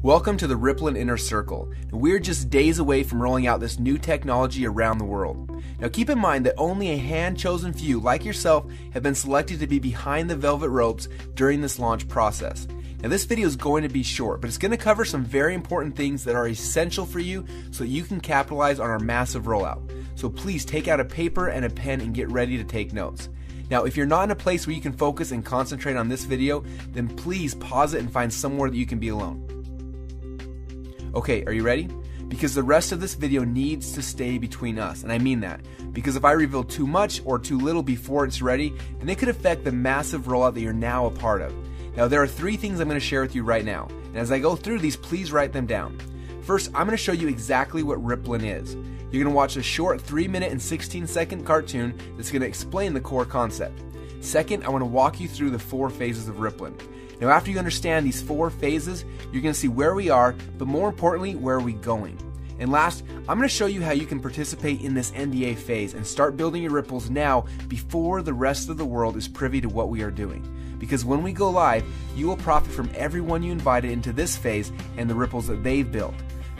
Welcome to the Rippling Inner Circle. We're just days away from rolling out this new technology around the world. Now keep in mind that only a hand-chosen few like yourself have been selected to be behind the velvet ropes during this launch process. Now this video is going to be short, but it's going to cover some very important things that are essential for you so that you can capitalize on our massive rollout. So please take out a paper and a pen and get ready to take notes. Now if you're not in a place where you can focus and concentrate on this video, then please pause it and find somewhere that you can be alone. Okay, are you ready? Because the rest of this video needs to stay between us, and I mean that. Because if I reveal too much or too little before it's ready, then it could affect the massive rollout that you're now a part of. Now there are 3 things I'm going to share with you right now, and as I go through these, please write them down. First, I'm going to show you exactly what Rippling is. You're going to watch a short 3-minute and 16-second cartoon that's going to explain the core concept. Second, I want to walk you through the 4 phases of Rippling. Now after you understand these 4 phases, you're going to see where we are, but more importantly, where are we going. And last, I'm going to show you how you can participate in this NDA phase and start building your ripples now before the rest of the world is privy to what we are doing. Because when we go live, you will profit from everyone you invited into this phase and the ripples that they've built.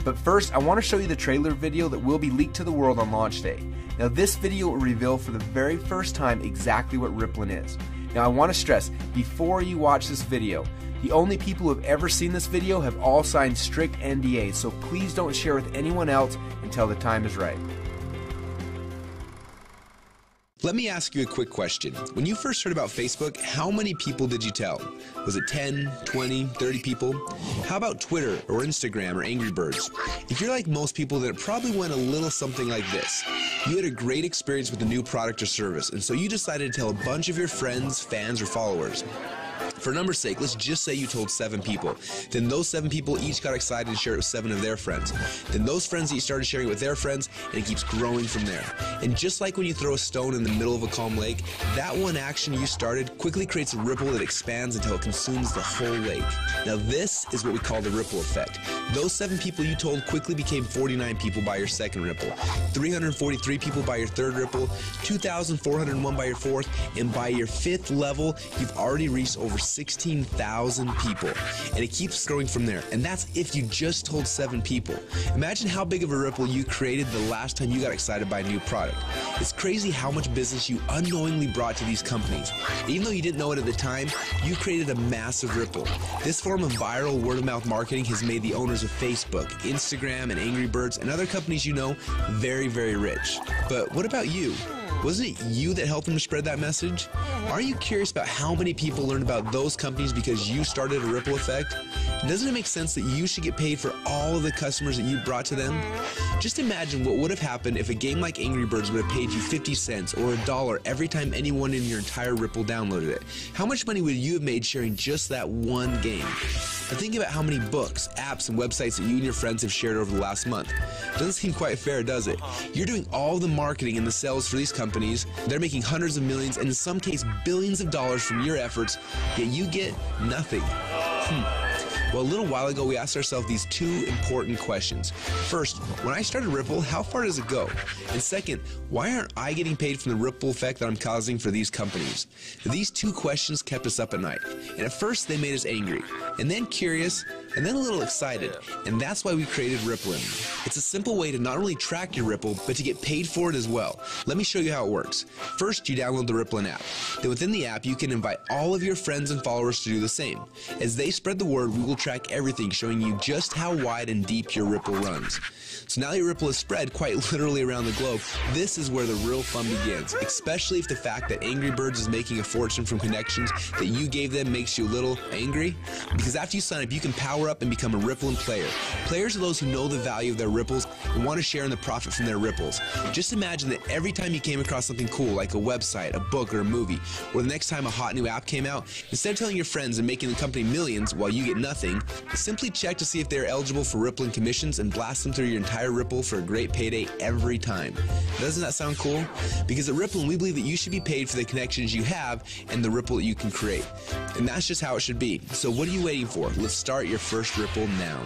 But first, I want to show you the trailer video that will be leaked to the world on launch day. Now this video will reveal for the very first time exactly what Rippling is. Now I want to stress, before you watch this video, the only people who have ever seen this video have all signed strict NDAs, so please don't share with anyone else until the time is right. Let me ask you a quick question. When you first heard about Facebook, how many people did you tell? Was it 10, 20, 30 people? How about Twitter or Instagram or Angry Birds? If you're like most people, then it probably went a little something like this. You had a great experience with a new product or service, and so you decided to tell a bunch of your friends, fans, or followers. For number's sake, let's just say you told 7 people. Then those 7 people each got excited and shared it with 7 of their friends. Then those friends each started sharing it with their friends, and it keeps growing from there. And just like when you throw a stone in the middle of a calm lake, that one action you started quickly creates a ripple that expands until it consumes the whole lake. Now this is what we call the ripple effect. Those 7 people you told quickly became 49 people by your second ripple, 343 people by your third ripple, 2,401 by your fourth, and by your 5th level, you've already reached over 16,000 people, and it keeps growing from there. And that's if you just told 7 people. Imagine how big of a ripple you created the last time you got excited by a new product. It's crazy how much business you unknowingly brought to these companies. Even though you didn't know it at the time, you created a massive ripple. This form of viral word-of-mouth marketing has made the owners of Facebook, Instagram, and Angry Birds, and other companies you know very, very rich. But what about you? Wasn't it you that helped them to spread that message? Are you curious about how many people learned about those companies because you started a ripple effect? Doesn't it make sense that you should get paid for all of the customers that you brought to them? Just imagine what would have happened if a game like Angry Birds would have paid you 50 cents or $1 every time anyone in your entire ripple downloaded it. How much money would you have made sharing just that one game? Now think about how many books, apps, and websites that you and your friends have shared over the last month. Doesn't seem quite fair, does it? You're doing all the marketing and the sales for these companies. They're making hundreds of millions and in some cases billions of dollars from your efforts, yet you get nothing. Well, a little while ago, we asked ourselves these 2 important questions. First, when I started Ripple, how far does it go? And second, why aren't I getting paid from the ripple effect that I'm causing for these companies? These 2 questions kept us up at night. And at first, they made us angry, and then curious, and then a little excited. And that's why we created Rippling. It's a simple way to not only track your ripple, but to get paid for it as well. Let me show you how it works. First, you download the Rippling app. Then within the app, you can invite all of your friends and followers to do the same. As they spread the word, we will track everything, showing you just how wide and deep your ripple runs. So now your ripple is spread quite literally around the globe. This is where the real fun begins, especially if the fact that Angry Birds is making a fortune from connections that you gave them makes you a little angry. Because after you sign up, you can power up and become a Rippling player. Players are those who know the value of their ripples and want to share in the profit from their ripples. Just imagine that every time you came across something cool, like a website, a book, or a movie, or the next time a hot new app came out, instead of telling your friends and making the company millions while you get nothing, simply check to see if they're eligible for Rippling commissions and blast them through your entire ripple for a great payday every time. Doesn't that sound cool? Because at Rippling, we believe that you should be paid for the connections you have and the ripple that you can create. And that's just how it should be. So what are you waiting for? Let's start your first ripple now.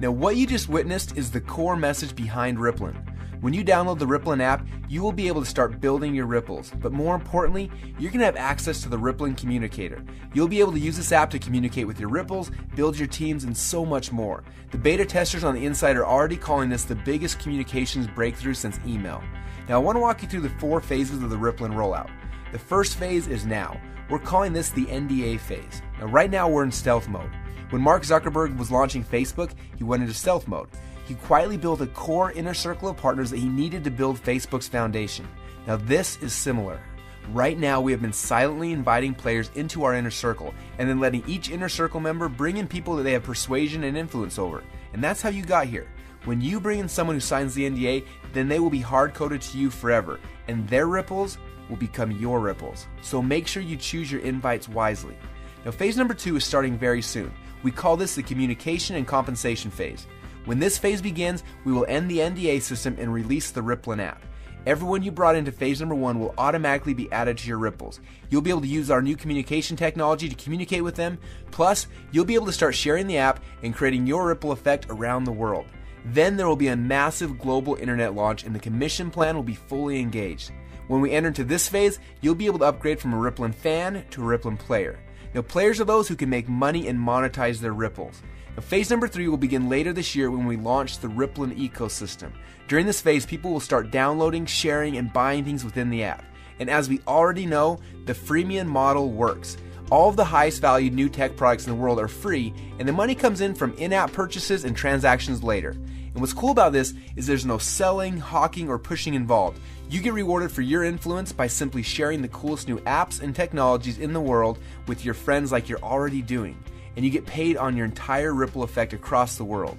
Now what you just witnessed is the core message behind Rippling. When you download the Rippling app, you will be able to start building your ripples. But more importantly, you're going to have access to the Rippling Communicator. You'll be able to use this app to communicate with your ripples, build your teams, and so much more. The beta testers on the inside are already calling this the biggest communications breakthrough since email. Now, I want to walk you through the 4 phases of the Rippling rollout. The first phase is now. We're calling this the NDA phase. Now, right now we're in stealth mode. When Mark Zuckerberg was launching Facebook, he went into stealth mode. He quietly built a core inner circle of partners that he needed to build Facebook's foundation. Now, this is similar. Right now, we have been silently inviting players into our inner circle and then letting each inner circle member bring in people that they have persuasion and influence over. And that's how you got here. When you bring in someone who signs the NDA, then they will be hard-coded to you forever, and their ripples will become your ripples. So make sure you choose your invites wisely. Now, phase number 2 is starting very soon. We call this the communication and compensation phase. When this phase begins, we will end the NDA system and release the Rippling app. Everyone you brought into phase number 1 will automatically be added to your ripples. You'll be able to use our new communication technology to communicate with them. Plus, you'll be able to start sharing the app and creating your ripple effect around the world. Then there will be a massive global internet launch and the commission plan will be fully engaged. When we enter into this phase, you'll be able to upgrade from a Rippling fan to a Rippling player. Now, players are those who can make money and monetize their ripples. Now, phase number 3 will begin later this year when we launch the Rippling ecosystem. During this phase, people will start downloading, sharing, and buying things within the app. And as we already know, the freemium model works. All of the highest valued new tech products in the world are free, and the money comes in from in-app purchases and transactions later. And what's cool about this is there's no selling, hawking, or pushing involved. You get rewarded for your influence by simply sharing the coolest new apps and technologies in the world with your friends like you're already doing. And you get paid on your entire ripple effect across the world.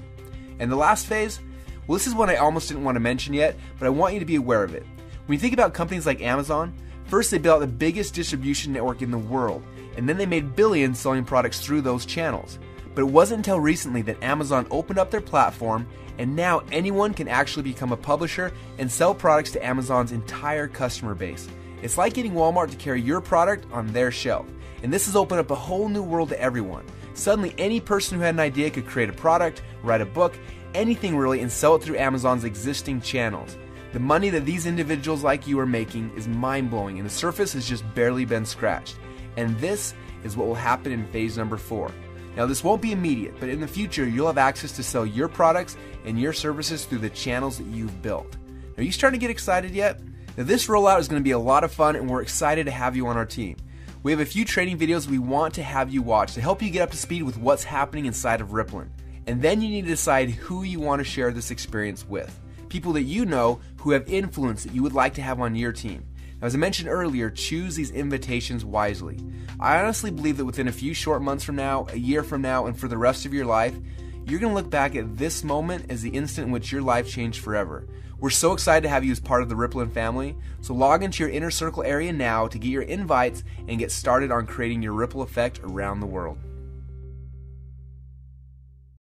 And the last phase? Well, this is one I almost didn't want to mention yet, but I want you to be aware of it. When you think about companies like Amazon, first they built the biggest distribution network in the world, and then they made billions selling products through those channels. But it wasn't until recently that Amazon opened up their platform, and now anyone can actually become a publisher and sell products to Amazon's entire customer base. It's like getting Walmart to carry your product on their shelf. And this has opened up a whole new world to everyone. Suddenly, any person who had an idea could create a product, write a book, anything really, and sell it through Amazon's existing channels. The money that these individuals like you are making is mind-blowing, and the surface has just barely been scratched. And this is what will happen in phase number 4. Now, this won't be immediate, but in the future, you'll have access to sell your products and your services through the channels that you've built. Are you starting to get excited yet? Now, this rollout is going to be a lot of fun, and we're excited to have you on our team. We have a few training videos we want to have you watch to help you get up to speed with what's happening inside of Rippling. And then you need to decide who you want to share this experience with. People that you know who have influence that you would like to have on your team. Now, as I mentioned earlier, choose these invitations wisely. I honestly believe that within a few short months from now, a year from now, and for the rest of your life, you're going to look back at this moment as the instant in which your life changed forever. We're so excited to have you as part of the Rippling family, so log into your inner circle area now to get your invites and get started on creating your ripple effect around the world.